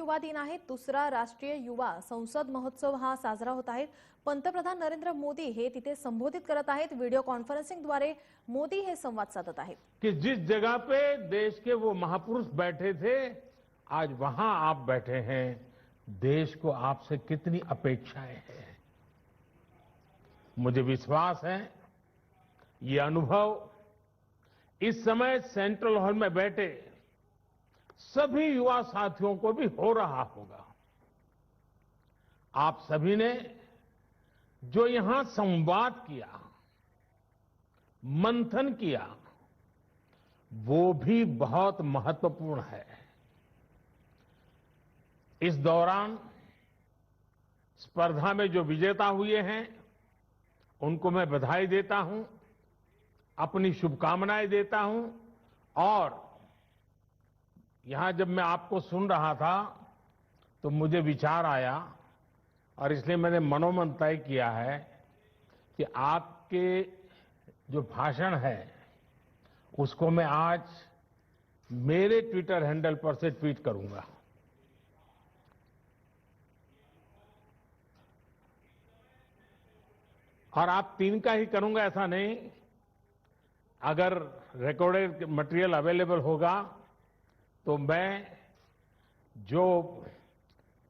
युवा दिन आहे। दुसरा राष्ट्रीय युवा संसद महोत्सव हा साजरा होत आहे। पंतप्रधान नरेंद्र मोदी हे तिथे संबोधित करत आहेत। व्हिडिओ कॉन्फरन्सिंगद्वारे मोदी हे संवाद साधत आहेत। कि जिस जगह पे देश के वो महापुरुष बैठे थे, आज वहां आप बैठे हैं। देश को आपसे कितनी अपेक्षाएं हैं। मुझे विश्वास है ये अनुभव इस समय सेंट्रल हॉल में बैठे सभी युवा साथियों को भी हो रहा होगा। आप सभी ने जो यहां संवाद किया, मंथन किया, वो भी बहुत महत्वपूर्ण है। इस दौरान स्पर्धा में जो विजेता हुए हैं, उनको मैं बधाई देता हूं, अपनी शुभकामनाएं देता हूं। और यहां जब मैं आपको सुन रहा था तो मुझे विचार आया और इसलिए मैंने मनोमन तय किया है कि आपके जो भाषण है उसको मैं आज मेरे ट्विटर हैंडल पर से ट्वीट करूंगा। और आप तीन का ही करूंगा ऐसा नहीं। अगर रिकॉर्डेड मटेरियल अवेलेबल होगा तो मैं जो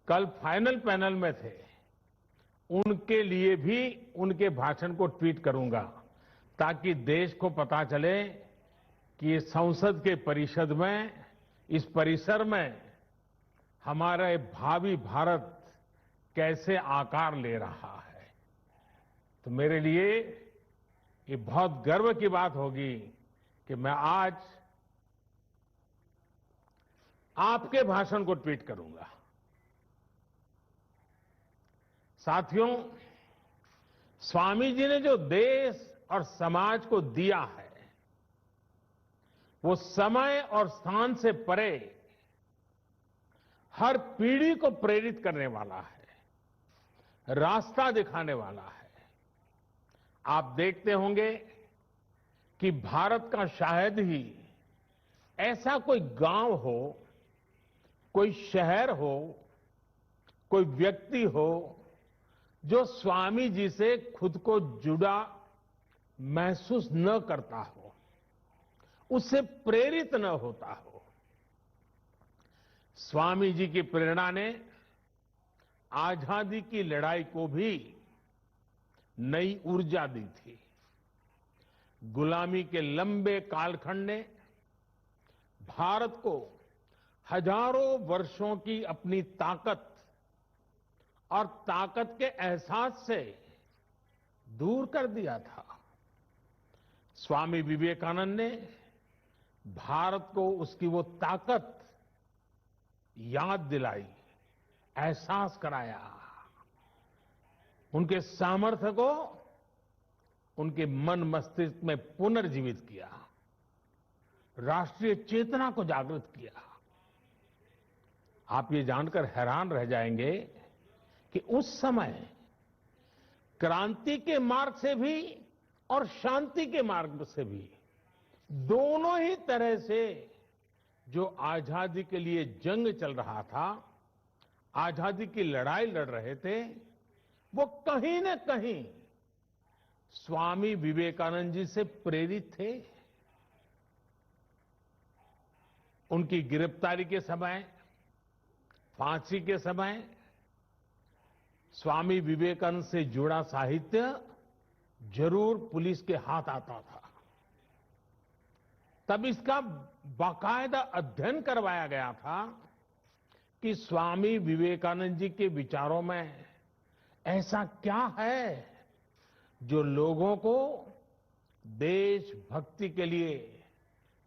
कल फाइनल पैनल में थे उनके लिए भी उनके भाषण को ट्वीट करूंगा, ताकि देश को पता चले कि संसद के परिषद में, इस परिसर में हमारा भावी भारत कैसे आकार ले रहा है। तो मेरे लिए ये बहुत गर्व की बात होगी कि मैं आज आपके भाषण को ट्वीट करूंगा। साथियों, स्वामी जी ने जो देश और समाज को दिया है वो समय और स्थान से परे हर पीढ़ी को प्रेरित करने वाला है, रास्ता दिखाने वाला है। आप देखते होंगे कि भारत का शायद ही ऐसा कोई गांव हो, कोई शहर हो, कोई व्यक्ति हो जो स्वामी जी से खुद को जुड़ा महसूस न करता हो, उससे प्रेरित न होता हो। स्वामी जी की प्रेरणा ने आजादी की लड़ाई को भी नई ऊर्जा दी थी। गुलामी के लंबे कालखंड ने भारत को हजारों वर्षों की अपनी ताकत और ताकत के एहसास से दूर कर दिया था। स्वामी विवेकानंद ने भारत को उसकी वो ताकत याद दिलाई, एहसास कराया, उनके सामर्थ्य को उनके मन मस्तिष्क में पुनर्जीवित किया, राष्ट्रीय चेतना को जागृत किया। आप ये जानकर हैरान रह जाएंगे कि उस समय क्रांति के मार्ग से भी और शांति के मार्ग से भी, दोनों ही तरह से जो आजादी के लिए जंग चल रहा था, आजादी की लड़ाई लड़ रहे थे, वो कहीं न कहीं स्वामी विवेकानंद जी से प्रेरित थे। उनकी गिरफ्तारी के समय, फांसी के समय स्वामी विवेकानंद से जुड़ा साहित्य जरूर पुलिस के हाथ आता था। तब इसका बाकायदा अध्ययन करवाया गया था कि स्वामी विवेकानंद जी के विचारों में ऐसा क्या है जो लोगों को देशभक्ति के लिए,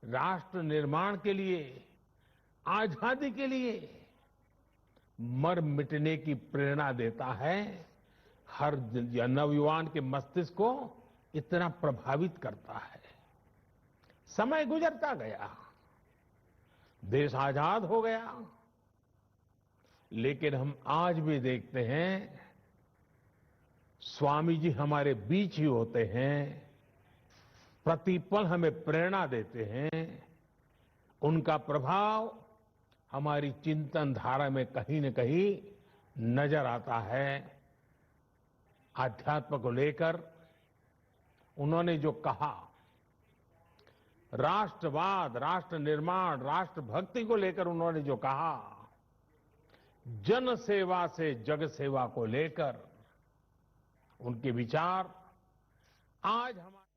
राष्ट्र निर्माण के लिए, आजादी के लिए मर मिटने की प्रेरणा देता है। हर नवयुवान के मस्तिष्क को इतना प्रभावित करता है। समय गुजरता गया, देश आजाद हो गया, लेकिन हम आज भी देखते हैं स्वामी जी हमारे बीच ही होते हैं, प्रतिपल हमें प्रेरणा देते हैं। उनका प्रभाव हमारी चिंतन धारा में कहीं न कहीं नजर आता है। आध्यात्म को लेकर उन्होंने जो कहा, राष्ट्रवाद, राष्ट्र निर्माण, राष्ट्रभक्ति को लेकर उन्होंने जो कहा, जन सेवा से जग सेवा को लेकर उनके विचार आज हमारे